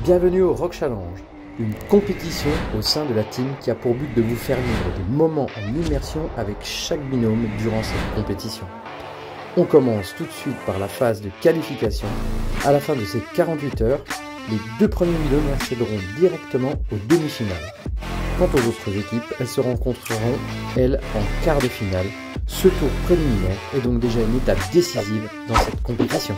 Bienvenue au Rock Challenge, une compétition au sein de la team qui a pour but de vous faire vivre des moments en immersion avec chaque binôme durant cette compétition. On commence tout de suite par la phase de qualification. À la fin de ces 48 heures, les deux premiers binômes accéderont directement aux demi-finales. Quant aux autres équipes, elles se rencontreront, elles, en quart de finale. Ce tour préliminaire est donc déjà une étape décisive dans cette compétition.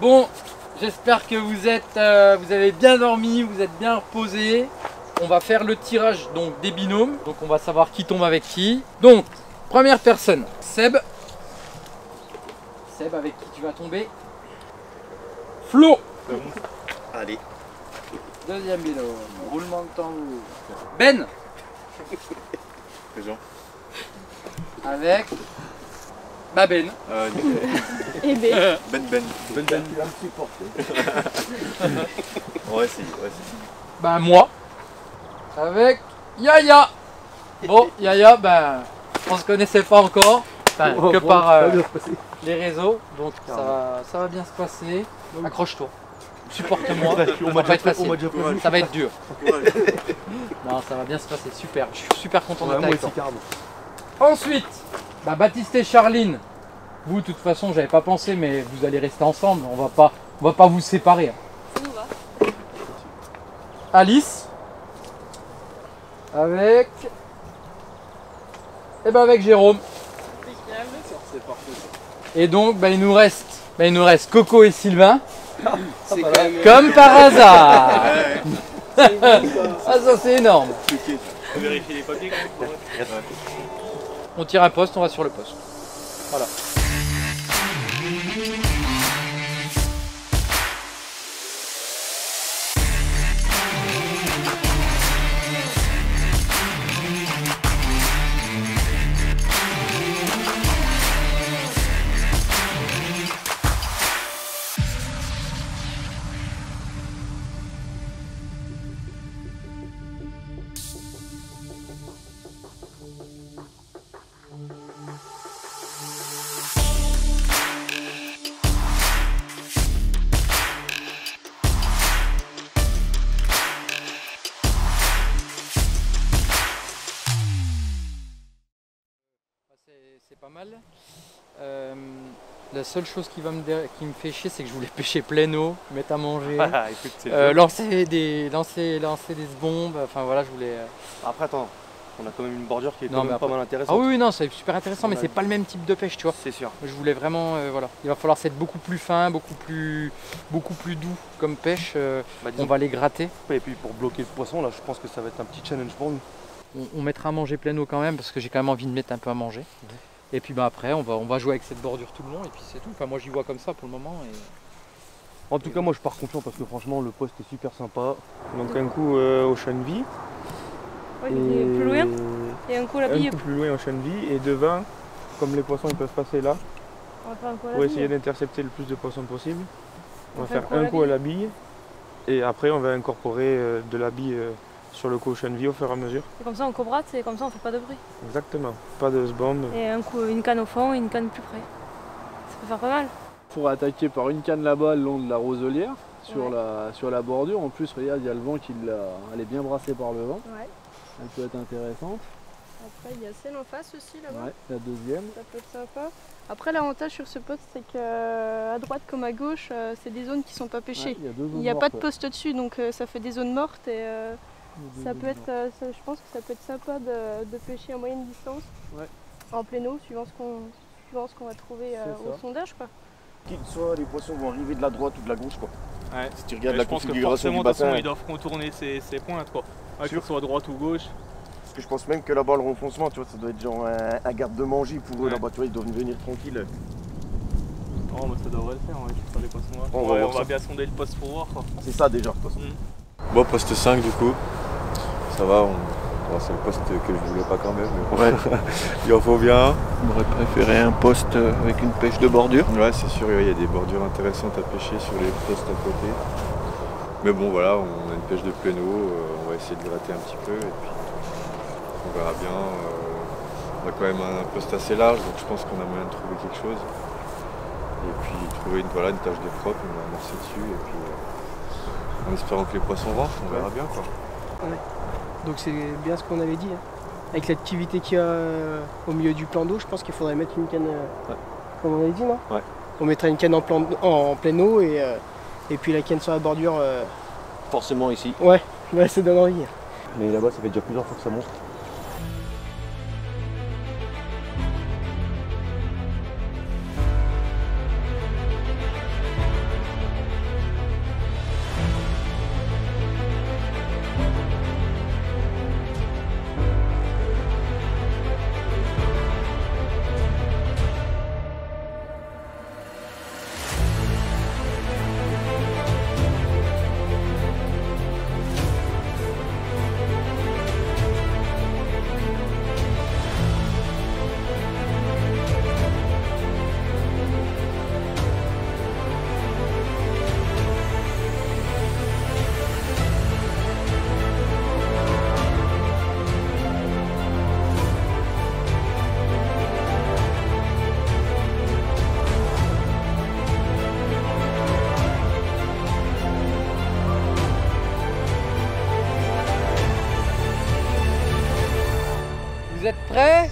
Bon, j'espère que vous avez bien dormi, vous êtes bien reposés. On va faire le tirage donc des binômes, donc on va savoir qui tombe avec qui. Donc, première personne, Seb. Seb, avec qui tu vas tomber? Flo. Allez. Deuxième binôme, roulement de tambour. Ben. Présent. Avec Ben. Et B. Ben. Ouais, c'est. Ben moi. Avec Yaya. Bon, Yaya, ben on se connaissait pas encore, enfin, que par les réseaux, donc ça va bien se passer. Accroche-toi, supporte-moi, ça va pas être facile, ça va être dur. Non, ça va bien se passer, super, je suis super content d'être avec toi. Ensuite, bah, Baptiste et Charline, vous de toute façon j'avais pas pensé, mais vous allez rester ensemble, on va pas vous séparer. Ça nous va. Alice, avec Jérôme. Et donc bah, il nous reste Coco et Sylvain. Comme par hasard. Ah ça c'est énorme. On vérifie les papiers quand même. On tire un poste, on va sur le poste. Voilà. C'est pas mal. La seule chose qui me fait chier, c'est que je voulais pêcher plein eau, mettre à manger, lancer des bombes, enfin voilà, je voulais... Après, attends, on a quand même une bordure qui est quand même pas mal intéressante. Ah oui, non, c'est super intéressant, mais c'est pas le même type de pêche, tu vois. C'est sûr. Je voulais vraiment, voilà, il va falloir être beaucoup plus fin, beaucoup plus doux comme pêche. On va les gratter. Et puis pour bloquer le poisson, là, je pense que ça va être un petit challenge pour nous. On mettra à manger plein eau quand même, parce que j'ai quand même envie de mettre un peu à manger. Et puis bah après on va jouer avec cette bordure tout le long et puis c'est tout. Enfin moi j'y vois comme ça pour le moment. En tout cas moi je pars confiant parce que franchement le poste est super sympa. Donc un coup au Chenvi. Ouais, plus loin. Et un coup à la bille. Un coup plus loin au Chenvi et devant, comme les poissons ils peuvent passer là, On va faire un coup à la pour bille. essayer d'intercepter le plus de poissons possible. On va fait faire un coup à la bille et après on va incorporer de la bille sur le coup au Chenvi au fur et à mesure. Et comme ça on cobrate et comme ça on fait pas de bruit. Exactement, pas de bombe. Et un coup une canne au fond et une canne plus près. Ça peut faire pas mal. Il faudra attaquer par une canne là-bas le long de la roselière, sur la bordure. En plus, regarde, il y a le vent elle est bien brassée par le vent. Ouais. Elle peut être intéressante. Après il y a celle en face aussi là-bas. Ouais, la deuxième. Ça peut être sympa. Après l'avantage sur ce poste c'est qu'à droite comme à gauche c'est des zones qui sont pas pêchées. Ouais, il n'y a pas de poste dessus donc ça fait des zones mortes et ça peut être, je pense que ça peut être sympa de pêcher à moyenne distance en pleine eau suivant ce qu'on va trouver au sondage quoi. Qu'ils soient, les poissons vont arriver de la droite ou de la gauche quoi. Ouais. Si tu regardes la configuration du de toute façon, bassin. ils doivent contourner ces pointes quoi. Que ce soit à droite ou gauche. Parce que je pense même que là-bas, le renfoncement, tu vois, ça doit être genre un garde-manger pour eux là-bas, tu vois, ils doivent venir tranquilles. Oh, bah, ça devrait le faire, ouais, sur les poissons là. On va bien sonder le poste pour voir. C'est ça déjà, de toute façon. Bon, poste 5 du coup, ça va, c'est le poste que je voulais pas quand même, mais bon. Ouais. Il en faut bien. On aurait préféré un poste avec une pêche de bordure. Ouais, c'est sûr, il y a des bordures intéressantes à pêcher sur les postes à côté. Mais bon, voilà, on a une pêche de pléno, on va essayer de gratter un petit peu et puis on verra bien. On a quand même un poste assez large, donc je pense qu'on a moyen de trouver quelque chose. Et puis trouver une tâche de propre, on va amorcer dessus et puis en espérant que les poissons rentrent, on verra bien quoi. Ouais. Donc c'est bien ce qu'on avait dit. Hein. Avec l'activité qu'il y a au milieu du plan d'eau, je pense qu'il faudrait mettre une canne, comme on avait dit, non? Ouais. On mettrait une canne en pleine eau et puis la canne sur la bordure. Forcément ici. Ouais, ça donne envie. Mais là-bas, ça fait déjà plusieurs fois que ça monte. Vous êtes prêts?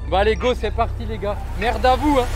Bah allez go, c'est parti les gars. Merde à vous hein.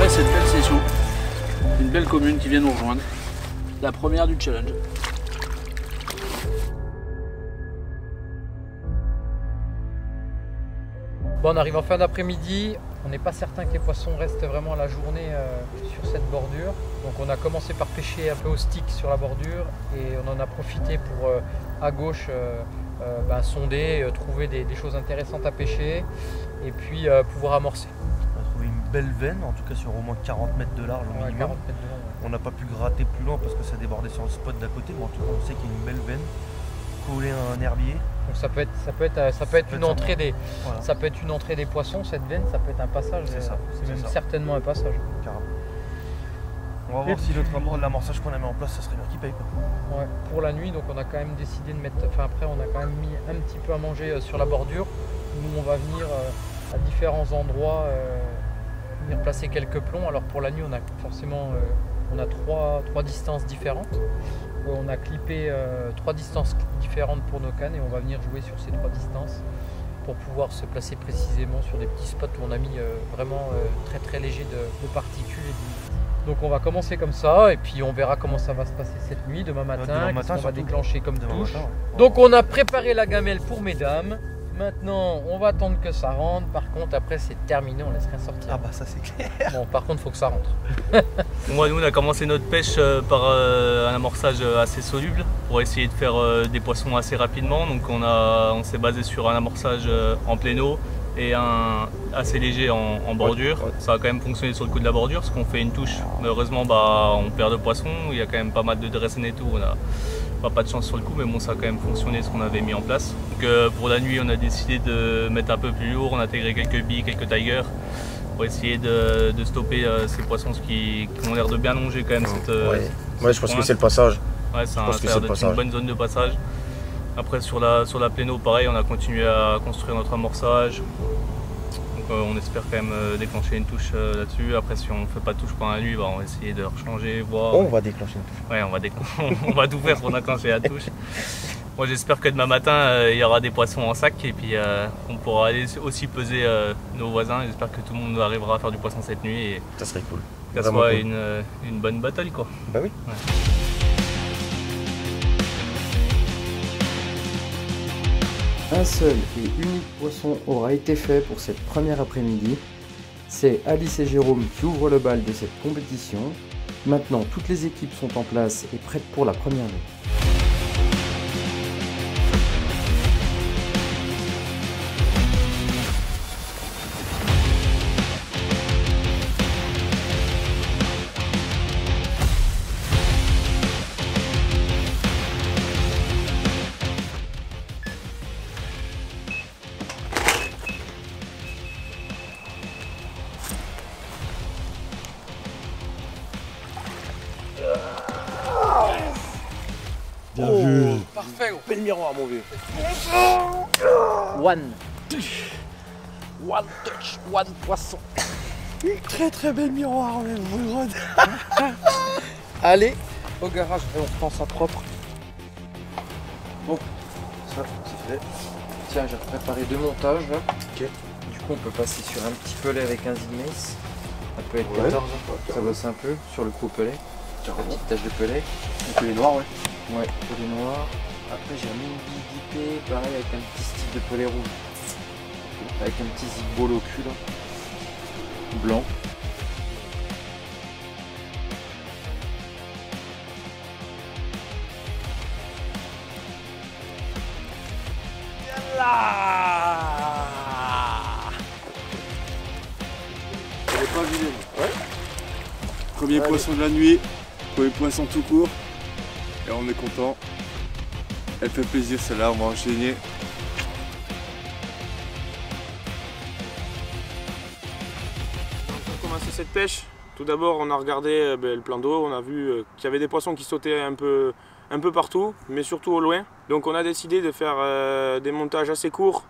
Cette belle session, une belle commune qui vient nous rejoindre, la première du challenge. Bon, on arrive en fin d'après-midi, on n'est pas certain que les poissons restent vraiment la journée sur cette bordure. Donc on a commencé par pêcher un peu au stick sur la bordure et on en a profité pour à gauche sonder, trouver des choses intéressantes à pêcher et puis pouvoir amorcer. Une belle veine, en tout cas sur au moins 40 mètres de large au minimum. 40 mètres de large, ouais. On n'a pas pu gratter plus loin parce que ça débordait sur le spot d'à côté, mais en tout cas on sait qu'il y a une belle veine collée à un herbier. Donc ça peut être une entrée des, voilà. Ça peut être une entrée des poissons, cette veine, ça peut être un passage. C'est même certainement un passage. Carrément. On va voir si l'amorçage qu'on a mis en place, ça serait bien qu'il paye. Ouais, pour la nuit, donc on a quand même décidé de mettre. Enfin après on a quand même mis un petit peu à manger sur la bordure. Nous on va venir à différents endroits. Venir placer quelques plombs. Alors pour la nuit on a forcément on a trois distances différentes. On a clippé 3 distances différentes pour nos cannes et on va venir jouer sur ces 3 distances pour pouvoir se placer précisément sur des petits spots où on a mis vraiment très très léger de particules et d'humidité. Donc on va commencer comme ça et puis on verra comment ça va se passer cette nuit, demain matin, qu'est-ce qu'on va déclencher comme touche. Matin, ouais. Donc on a préparé la gamelle pour mesdames. Maintenant, on va attendre que ça rentre. Par contre, après, c'est terminé, on laisse rien sortir. Ah bah ça c'est clair. Bon, par contre, il faut que ça rentre. Nous, on a commencé notre pêche par un amorçage assez soluble pour essayer de faire des poissons assez rapidement. Donc on s'est basé sur un amorçage en pleine eau et un assez léger en bordure. Ouais. Ça a quand même fonctionné sur le coup de la bordure parce qu'on fait une touche. Malheureusement, on perd de poissons. Il y a quand même pas mal de dressines et tout. On a pas de chance sur le coup, mais bon, ça a quand même fonctionné ce qu'on avait mis en place. Donc pour la nuit, on a décidé de mettre un peu plus lourd, on a intégré quelques billes, quelques tigers pour essayer de stopper ces poissons qui ont l'air de bien longer quand même ouais, je pense que c'est le passage. Ouais, ça a l'air d'être une bonne zone de passage. Après sur la pleine eau, pareil, on a continué à construire notre amorçage. on espère quand même déclencher une touche là-dessus. Après, si on ne fait pas de touche pendant la nuit, on va essayer de rechanger, voir. On va déclencher une touche. Ouais, on va tout faire pour déclencher la touche. Moi, j'espère que demain matin, il y aura des poissons en sac et puis on pourra aller aussi peser nos voisins. J'espère que tout le monde arrivera à faire du poisson cette nuit et ça serait cool. Que ça soit une bonne bataille, quoi. Bah oui. Ouais. Un seul et unique poisson aura été fait pour cette première après-midi. C'est Alice et Jérôme qui ouvrent le bal de cette compétition. Maintenant, toutes les équipes sont en place et prêtes pour la première nuit. Bien vu. Parfait. Bel miroir, mon vieux. One touch, one poisson. Très bel miroir, même. Allez, au garage et on reprend ça propre. Bon, ça c'est fait. Tiens, j'ai préparé 2 montages là. Ok. Du coup, on peut passer sur un petit pelet avec un Zigmace. Ça peut être 14, ça bosse un peu sur le gros pelet. La petite tache de pelet. Le pelet noir, ouais. Ouais, pelet noir. Après, j'ai remis une bille d'IP, pareil avec un petit style de pelet rouge. Avec un petit zigbol au cul là. Blanc. Elle est pas vilaine. Ouais. Premier poisson de la nuit, premier poisson tout court. Et on est content. Elle fait plaisir celle-là, on va enchaîner. Pour commencer cette pêche, tout d'abord on a regardé le plan d'eau, on a vu qu'il y avait des poissons qui sautaient un peu partout, mais surtout au loin. Donc on a décidé de faire des montages assez courts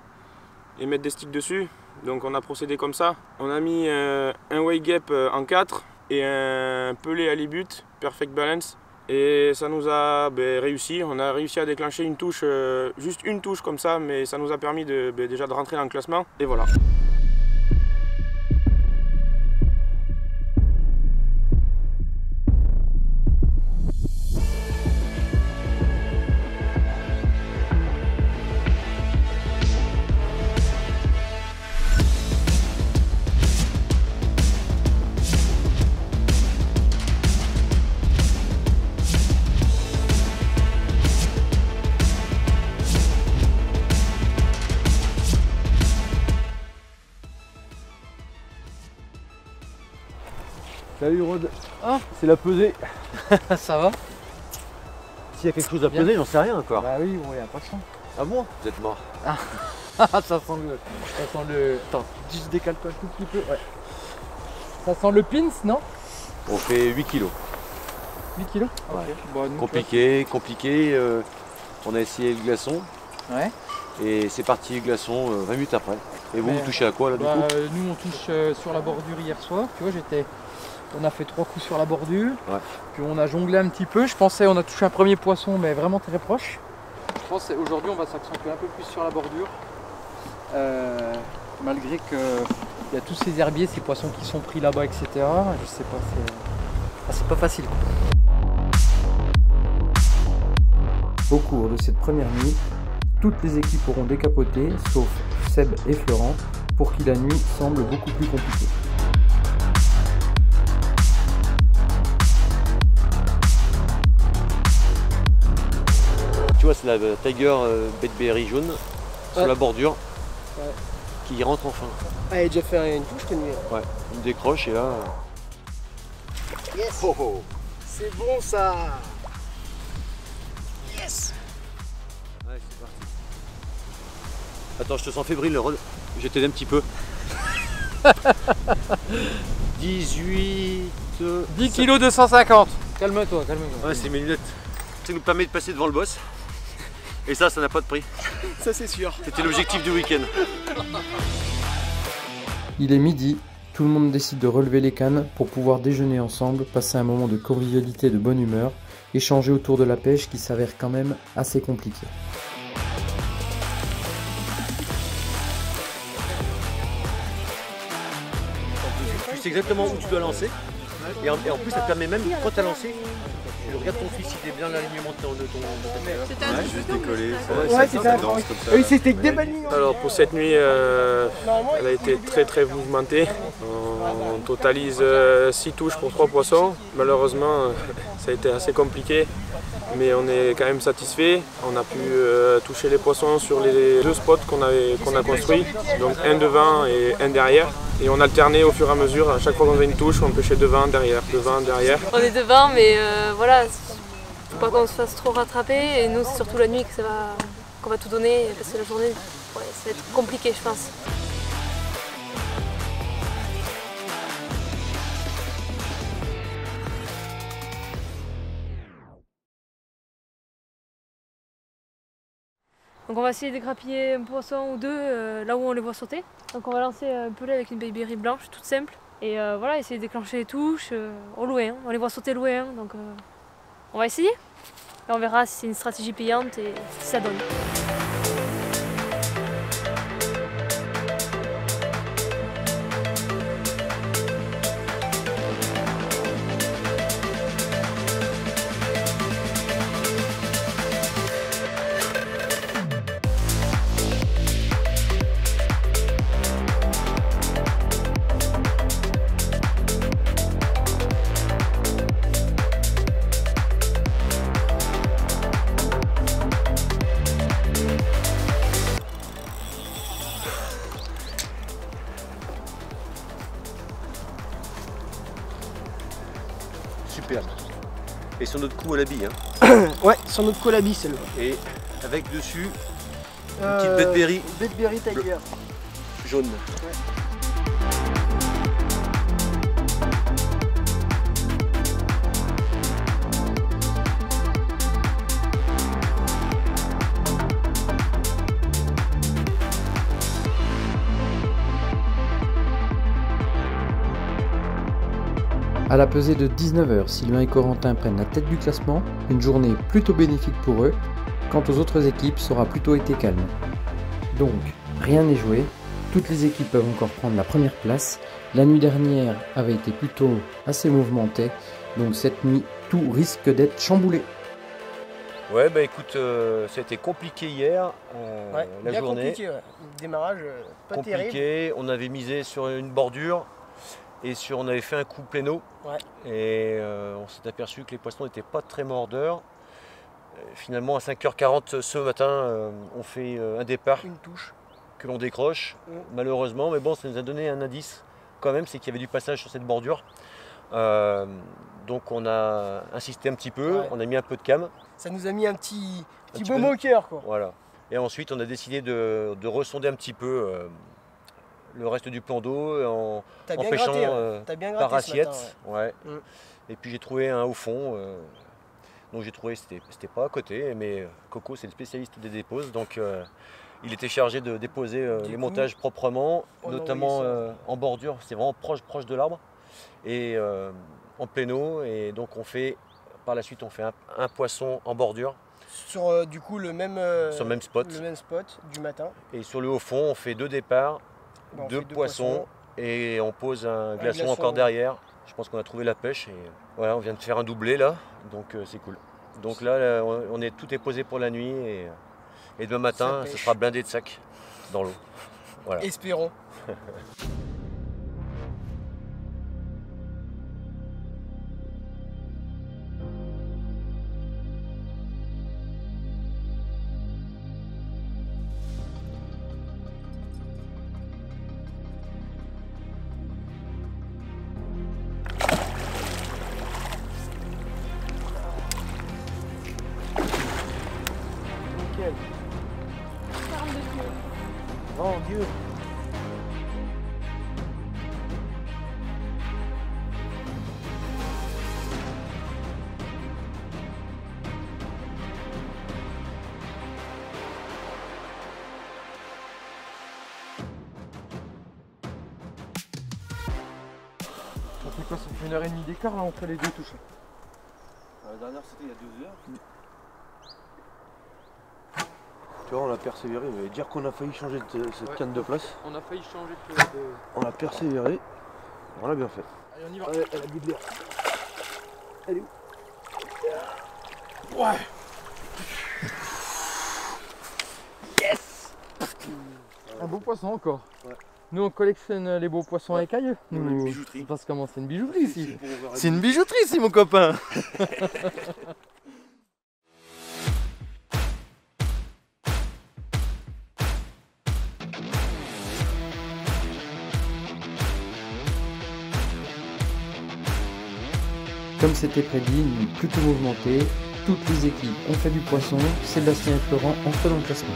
et mettre des sticks dessus. Donc on a procédé comme ça. On a mis un wake gap en 4 et un pelé halibut perfect balance. Et ça nous a réussi. On a réussi à déclencher une touche, juste une touche comme ça, mais ça nous a permis déjà de rentrer dans le classement. Et voilà. Salut Rod. Ah. C'est la pesée. Ça va? S'il y a quelque chose à peser, j'en sais rien encore. Bah oui, il y a pas de sang. Ah bon? Vous êtes mort. Ah. Ça sent le... Attends, je décale-toi un tout petit peu. Ouais. Ça sent le pins, non? On fait 8 kilos. 8 kilos? Ouais. Okay. Bon, nous, compliqué. On a essayé le glaçon. Ouais. Et c'est parti glaçon 20 minutes après. Et vous touchez à quoi là du coup? Nous on touche sur la bordure hier soir. Tu vois, on a fait 3 coups sur la bordure. Ouais. Puis on a jonglé un petit peu. Je pensais on a touché un premier poisson mais vraiment très proche. Je pense qu'aujourd'hui on va s'accentuer un peu plus sur la bordure. Malgré qu'il y a tous ces herbiers, ces poissons qui sont pris là-bas, etc. Je sais pas, c'est pas facile. Au cours de cette première nuit, toutes les équipes auront décapoté, sauf Seb et Florent, pour qui la nuit semble beaucoup plus compliquée. Tu vois, c'est la Tiger Bedberry jaune sur la bordure qui rentre enfin. Ah, il a déjà fait une touche, t'es nuit. Ouais, une décroche et là. Yes! Oh, oh. C'est bon ça! Yes! Ouais, c'est parti. Attends, je te sens fébrile, Rod. Je t'aide un petit peu. 18. 10 kg 250. Calme-toi. Ouais, c'est mes lunettes. Ça nous permet de passer devant le boss. Et ça n'a pas de prix. Ça, c'est sûr. C'était l'objectif du week-end. Il est midi, tout le monde décide de relever les cannes pour pouvoir déjeuner ensemble, passer un moment de convivialité, de bonne humeur, échanger autour de la pêche qui s'avère quand même assez compliquée. Tu sais exactement où tu dois lancer. Et en plus, ça te permet même, quand tu as lancé, tu regardes ton fils, il est bien l'alignement de ta Ouais, juste décoller, ça danse comme ça. Oui, c'était des balises. Alors pour cette nuit, elle a été très mouvementée. On totalise 6 touches pour 3 poissons. Malheureusement, ça a été assez compliqué, mais on est quand même satisfait. On a pu toucher les poissons sur les 2 spots qu'on a construits, donc un devant et un derrière. Et on alternait au fur et à mesure, à chaque fois qu'on avait une touche, on pêchait devant, derrière, devant, derrière. On est devant, mais voilà, faut pas qu'on se fasse trop rattraper. Et nous, c'est surtout la nuit qu'on va tout donner, parce que la journée, ouais, ça va être compliqué, je pense. Donc on va essayer de grappiller un poisson ou deux là où on les voit sauter. Donc on va lancer un pelé avec une baby blanche, toute simple. Et voilà, essayer de déclencher les touches au loin. On les voit sauter loin, donc on va essayer. Et on verra si c'est une stratégie payante et si ça donne. Superbe. Et sur notre coup à la bille. Hein. Ouais, sur notre coup à la bille celle-là. Et avec dessus une petite Bedberry. Bedberry Tiger. Jaune. Ouais. À la pesée de 19 h, Sylvain et Corentin prennent la tête du classement, une journée plutôt bénéfique pour eux. Quant aux autres équipes, ça aura plutôt été calme. Donc, rien n'est joué, toutes les équipes peuvent encore prendre la première place. La nuit dernière avait été plutôt assez mouvementée, donc cette nuit, tout risque d'être chamboulé. Ouais, bah écoute, ça a été compliqué hier, ouais, la bien journée. Compliqué, ouais. Démarrage pas compliqué, terrible. On avait misé sur une bordure. Et on avait fait un coup pléno, ouais. Et on s'est aperçu que les poissons n'étaient pas très mordeurs. Finalement, à 5 h 40 ce matin, on fait un départ, une touche que l'on décroche, malheureusement. Mais bon, ça nous a donné un indice quand même, c'est qu'il y avait du passage sur cette bordure. Donc on a insisté un petit peu, ouais. On a mis un peu de cam. Ça nous a mis un petit baume au cœur, quoi. Voilà. Et ensuite, on a décidé de ressonder un petit peu le reste du plan d'eau en pêchant par assiette. Ouais. Et puis j'ai trouvé un au fond. Donc j'ai trouvé c'était pas à côté, mais Coco c'est le spécialiste des déposes, donc il était chargé de déposer les montages proprement, notamment en bordure, c'est vraiment proche de l'arbre et en pléno. Et donc par la suite on fait un poisson en bordure. Sur du coup sur le même spot du matin. Et sur le haut fond on fait 2 départs. 2 poissons et on pose un glaçon encore derrière. Je pense qu'on a trouvé la pêche et voilà, on vient de faire un doublé là, donc c'est cool. Donc là, tout est posé pour la nuit et demain matin, ce sera blindé de sacs dans l'eau. Voilà. Espérons. Oh Dieu! fait quoi? Ça fait 1h30 d'écart là entre les deux touches. La dernière c'était il y a 2 heures. Tu vois, on a persévéré, mais dire qu'on a failli changer cette canne de place. On a failli changer de... On a persévéré, on l'a bien fait. Allez, on y va. Allez, elle a bu de l'air. Elle est où? Ouais. Yes. Un beau poisson encore. Ouais. Nous on collectionne les beaux poissons à écailles. Une bijouterie. C'est parce comment c'est une bijouterie ici. C'est une bijouterie ici mon copain. Comme c'était prédit, une nuit plutôt mouvementée, toutes les équipes ont fait du poisson, Sébastien et Florent entrent dans le classement.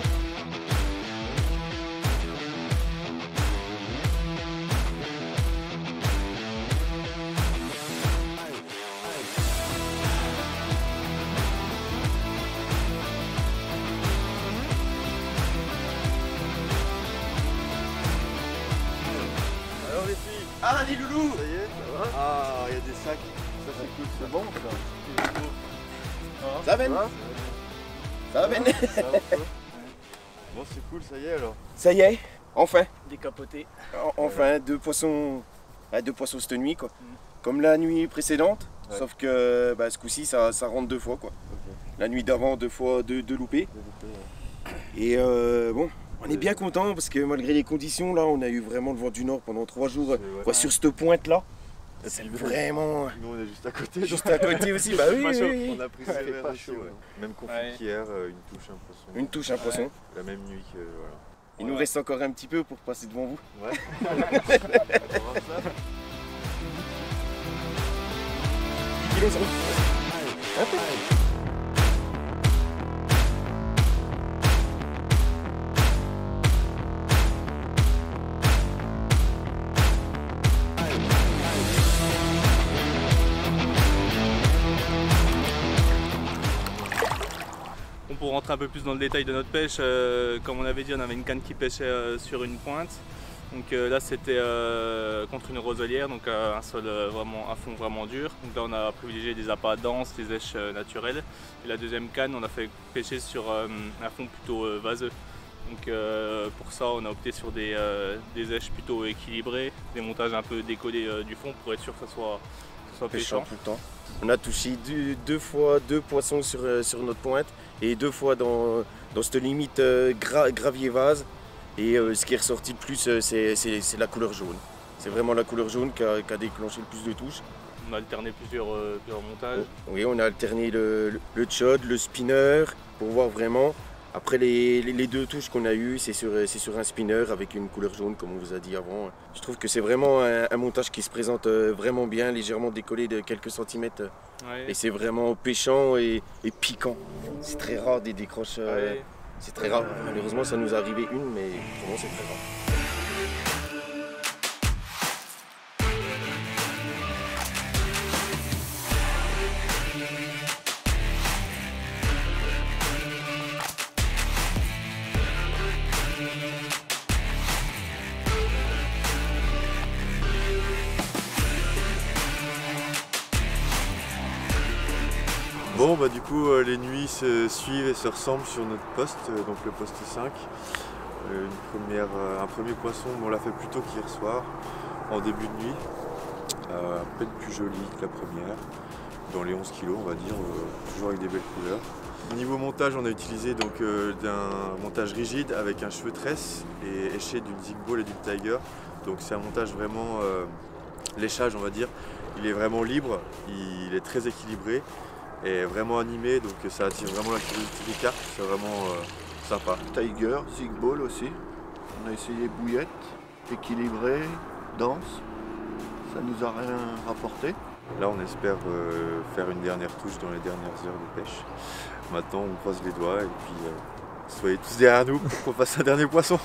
Alors les filles. Ah les loulous. Ça y est, ça va. Ah, il y a des sacs. Ça c'est cool, c'est bon ça. Ça va Ben? Ça va Ben? Bon c'est cool, ça y est alors. Ça y est, enfin. Décapoté. Enfin, deux poissons cette nuit quoi. Comme la nuit précédente, sauf que ce coup-ci ça rentre 2 fois quoi. Okay. La nuit d'avant 2 fois 2 loupés. Et bon, on est bien content parce que malgré les conditions là, on a eu vraiment le vent du nord pendant 3 jours sur cette pointe là. C'est vraiment. Nous on est juste à côté. Juste à côté aussi, bah oui. On a pris pas chaud. Même confit qu'hier, une touche, un poisson. Une touche, un poisson. La même nuit que voilà. Il nous reste encore un petit peu pour passer devant vous. Ouais. 10 kilos ça va. Pour rentrer un peu plus dans le détail de notre pêche, comme on avait dit, on avait une canne qui pêchait sur une pointe. Donc là c'était contre une roselière, donc un sol vraiment, un fond vraiment dur. Donc là on a privilégié des appâts denses, des èches naturelles. Et la deuxième canne on a fait pêcher sur un fond plutôt vaseux. Donc pour ça on a opté sur des èches plutôt équilibrées, des montages un peu décollés du fond pour être sûr que ça soit pêchant tout le temps. On a touché 2 fois 2 poissons sur notre pointe et 2 fois dans cette limite gravier vase. Et ce qui est ressorti le plus, c'est la couleur jaune. C'est vraiment la couleur jaune qui a déclenché le plus de touches. On a alterné plusieurs montages. Oui, on a alterné le chod, le spinner pour voir vraiment. Après les 2 touches qu'on a eues, c'est sur un spinner avec une couleur jaune comme on vous a dit avant. Je trouve que c'est vraiment un montage qui se présente vraiment bien, légèrement décollé de quelques centimètres. Ouais. Et c'est vraiment pêchant et piquant. C'est très rare des décroches. Ouais. C'est très rare. Malheureusement ça nous est arrivé une, mais pour moi c'est très rare. Bon bah du coup les nuits se suivent et se ressemblent sur notre poste, donc le poste 5. Un premier poisson, on l'a fait plus tôt qu'hier soir, en début de nuit, à peine plus joli que la première, dans les 11 kg on va dire, toujours avec des belles couleurs. Niveau montage, on a utilisé donc d'un montage rigide avec un cheveu tresse et éché d'une Zig Ball et d'une Tiger. Donc c'est un montage vraiment léchage on va dire, il est vraiment libre, il est très équilibré. Et vraiment animé, donc ça attire vraiment la curiosité des carpes, c'est vraiment sympa. Tiger, Zig Ball aussi. On a essayé bouillette, équilibrée, dense. Ça nous a rien rapporté. Là on espère faire une dernière touche dans les dernières heures de pêche. Maintenant on croise les doigts et puis soyez tous derrière nous pour qu'on fasse un dernier poisson.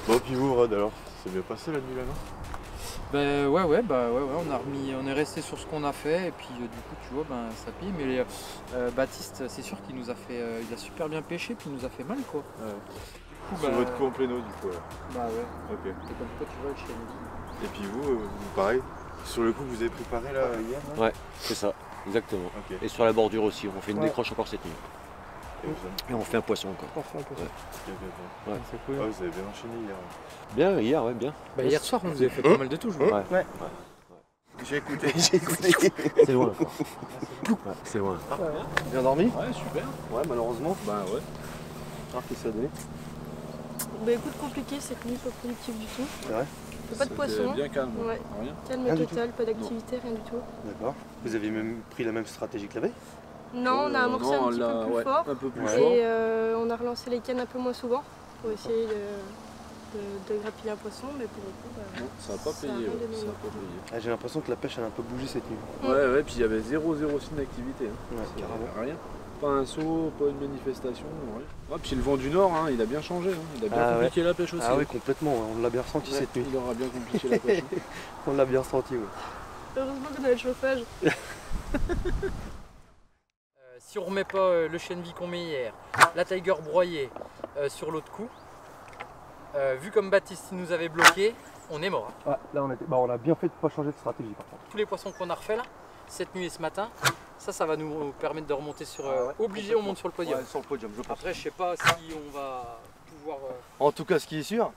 Bon puis vous Rod alors, c'est bien passé la nuit là non? Ben ouais, on est resté sur ce qu'on a fait et puis du coup tu vois ça pille, mais Baptiste c'est sûr qu'il nous a fait, il a super bien pêché puis il nous a fait mal quoi. Ouais. Sur votre coup en pléno du coup. Bah ouais. Ok. Et comme quoi tu vois le chien. Et puis vous pareil? Sur le coup que vous avez préparé là hier là? Ouais, c'est ça, exactement. Okay. Et sur la bordure aussi, on fait une décroche encore cette nuit. Et on fait un poisson encore. On fait un poisson. Ouais. C'est cool. Vous avez bien enchaîné hier. Bien, hier, ouais, bien. Bah, hier soir, on vous avez fait pas mal de touches. Ouais. J'ai écouté, j'ai écouté. C'est loin. C'est loin. Bien dormi? Ouais, super. Ouais, malheureusement. Bah ouais. Alors qu'est-ce que ça a donné? Bah écoute, compliqué cette nuit, pas productif du tout. C'est vrai? Pas de poisson. Bien calme. Ouais. Rien. Calme total, pas d'activité, rien du tout. D'accord. Vous avez même pris la même stratégie que la veille? Non, on a amorcé un petit peu plus fort. Un peu plus fort. Et on a relancé les cannes un peu moins souvent pour essayer de grappiller un poisson, mais pour le coup, ça n'a pas payé. J'ai l'impression que la pêche elle a un peu bougé cette nuit. Ouais, puis il y avait 0 signe d'activité. Ouais, carrément. Rien. Pas un saut, pas une manifestation, rien. Ouais, puis le vent du nord, il a bien changé. Il a bien compliqué la pêche aussi. Ah oui, complètement, on l'a bien ressenti cette nuit. Il aura bien compliqué la pêche. On l'a bien ressenti, oui. Heureusement qu'on a le chauffage. Si on remet pas le chêne-vie qu'on met hier, la tiger broyée sur l'autre coup, vu comme Baptiste nous avait bloqué, on est mort. Ouais, là on a bien fait de pas changer de stratégie par contre. Tous les poissons qu'on a refait là, cette nuit et ce matin, ça va nous permettre de remonter sur... obligé, on monte sur le podium. Ouais, sur le podium, je pense. Après, je sais pas si on va pouvoir... En tout cas, ce qui est sûr,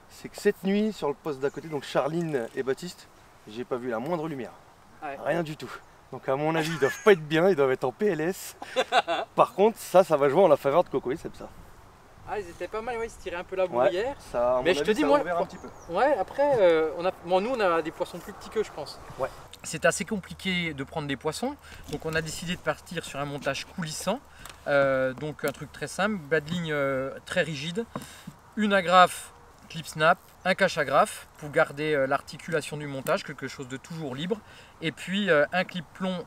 c'est que cette nuit, sur le poste d'à côté, donc Charline et Baptiste, j'ai pas vu la moindre lumière. Ouais. Rien du tout. Donc à mon avis, ils doivent pas être bien, ils doivent être en PLS. Par contre, ça va jouer en la faveur de Coco, c'est ça. Ah, ils étaient pas mal, ils se tiraient un peu la boule hier. Ça, mais je te dis, moi, un petit peu. Ouais, après, nous on a des poissons plus petits qu'eux, je pense. Ouais. C'est assez compliqué de prendre des poissons, donc on a décidé de partir sur un montage coulissant. Donc un truc très simple, bas de ligne très rigide, une agrafe clip snap, un cache agrafe pour garder l'articulation du montage, quelque chose de toujours libre, et puis un clip plomb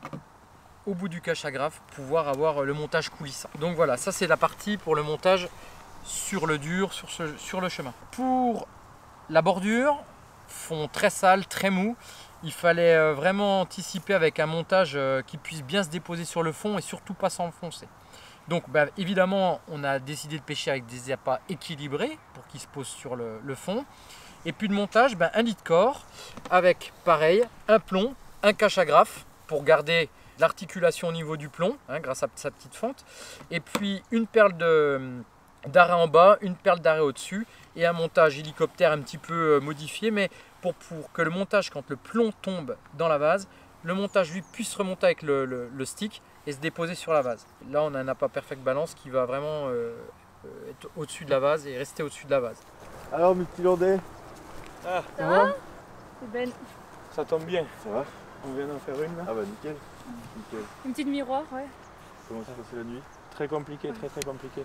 au bout du cache agrafe pour pouvoir avoir le montage coulissant. Donc voilà, ça c'est la partie pour le montage sur le dur, sur le chemin. Pour la bordure, fond très sale, très mou, il fallait vraiment anticiper avec un montage qui puisse bien se déposer sur le fond et surtout pas s'enfoncer. Donc évidemment, on a décidé de pêcher avec des appâts équilibrés pour qu'ils se posent sur le fond. Et puis de montage, un lit de corps avec pareil, un plomb, un cache agrafe pour garder l'articulation au niveau du plomb, grâce à sa petite fente. Et puis une perle d'arrêt en bas, une perle d'arrêt au-dessus et un montage hélicoptère un petit peu modifié, mais pour que le montage, quand le plomb tombe dans la vase, le montage lui puisse remonter avec le stick et se déposer sur la vase. Là on a un appât perfect balance qui va vraiment être au-dessus de la vase et rester au-dessus de la vase. Alors mes petits landais, ça va? C'est belle. Ça tombe bien. Ça va? On vient d'en faire une là. Ah bah nickel. Une petite miroir, ouais. Comment s'est passée la nuit? Très compliqué, très compliqué.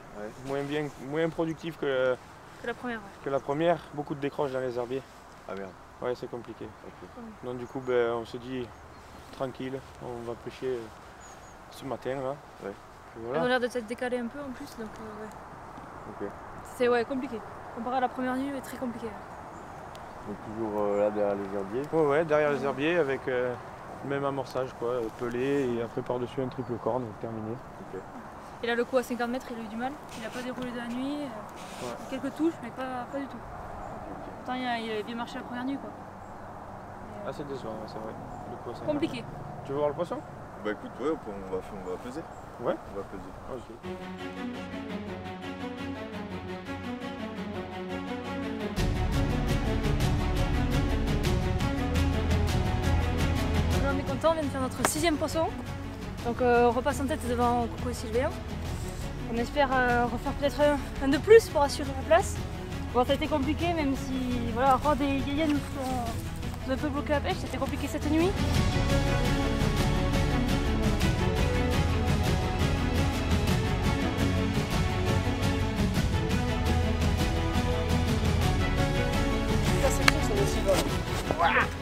Ouais. Moins productif que la première. Ouais. Que la première, beaucoup de décroches dans les herbiers. Ah merde. Ouais, c'est compliqué. Okay. Donc du coup, on se dit tranquille, on va pêcher ce matin là. Ouais. Voilà. On a l'air de s'être décalé un peu en plus, donc Ok. C'est compliqué. Comparé à la première nuit, très compliqué. Donc toujours là derrière les herbiers? Ouais, derrière les herbiers avec le même amorçage quoi, pelé et après par-dessus un triple corne terminé. Okay. Et là le coup à 50 mètres il a eu du mal, il n'a pas déroulé de la nuit, quelques touches mais pas du tout. Pourtant il avait bien marché la première nuit quoi. Ah c'est décevant, c'est vrai. Le coup à 50 compliqué. Mètres. Tu veux voir le poisson? Bah écoute, ouais, on va peser. Ouais? On va peser. Ok. On est content, on vient de faire notre 6e poisson. Donc on repasse en tête devant Coco et Sylvain. On espère refaire peut-être un de plus pour assurer la place. Bon, ça a été compliqué, même si voilà, Rod et Yaya nous ont un peu bloqué la pêche, c'était compliqué cette nuit.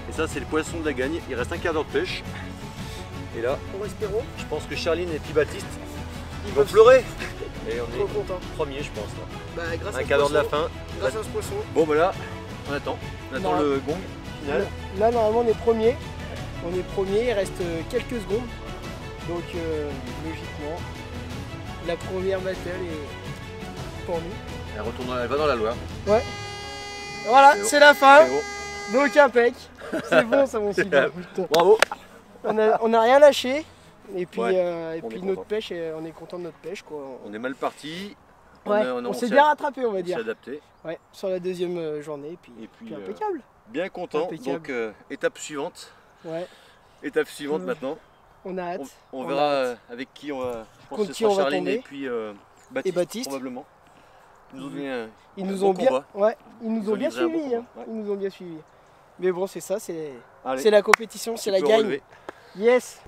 Et ça c'est le poisson de la gagne, il reste un quart d'heure de pêche. Et là, je pense que Charline et puis Baptiste, ils vont pleurer. Et on est premier je pense là. Grâce un quart d'heure de la fin. Grâce à ce poisson. Bon là, on attend le gong final. Là normalement on est premier. Il reste quelques secondes. Donc logiquement, la première battle est pour nous. Elle va dans la Loire. Ouais. Voilà, c'est la fin. Donc impec. C'est bon ça mon Sylvain. Bravo. On a rien lâché. Et puis, ouais, notre pêche, on est content de notre pêche quoi. On est mal parti. Ouais, on s'est bien rattrapé on va dire. On s'est adapté. Ouais, sur la deuxième journée. Et puis impeccable. Bien content. Impeccable. Donc étape suivante. Ouais. Étape suivante maintenant. On a hâte. On verra avec qui on va. Je pense que ce sera Charline et puis Baptiste, probablement. Ils nous ont bien suivis. Hein. Ils nous ont bien suivis. Mais bon, c'est ça, c'est la compétition, c'est la gagne. Relever. Yes.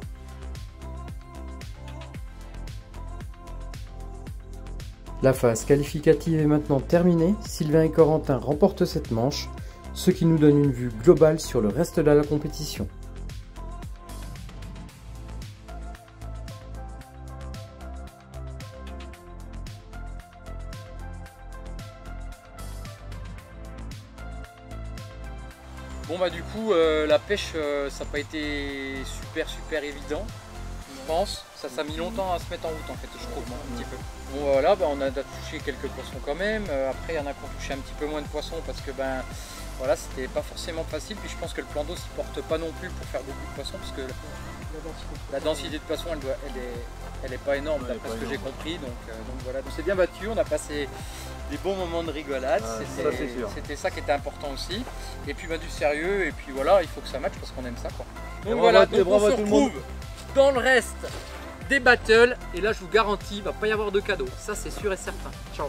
La phase qualificative est maintenant terminée. Sylvain et Corentin remportent cette manche, ce qui nous donne une vue globale sur le reste de la compétition. Bon bah du coup la pêche ça n'a pas été super évident je pense. Ça a mis longtemps à se mettre en route en fait je trouve un petit peu. Bon voilà bah, on a touché quelques poissons quand même. Après il y en a qui ont touché un petit peu moins de poissons parce que ben voilà c'était pas forcément facile. Puis je pense que le plan d'eau s'y porte pas non plus pour faire beaucoup de poissons parce que la densité de poissons elle est pas énorme d'après ce que j'ai compris. Donc voilà, on s'est bien battu, on a passé des bons moments de rigolade, c'était ça qui était important aussi. Et puis bah, du sérieux, et puis voilà, il faut que ça matche parce qu'on aime ça quoi. Donc voilà, donc on se retrouve dans le reste des battles, et là je vous garantis, il va pas y avoir de cadeaux, ça c'est sûr et certain. Ciao.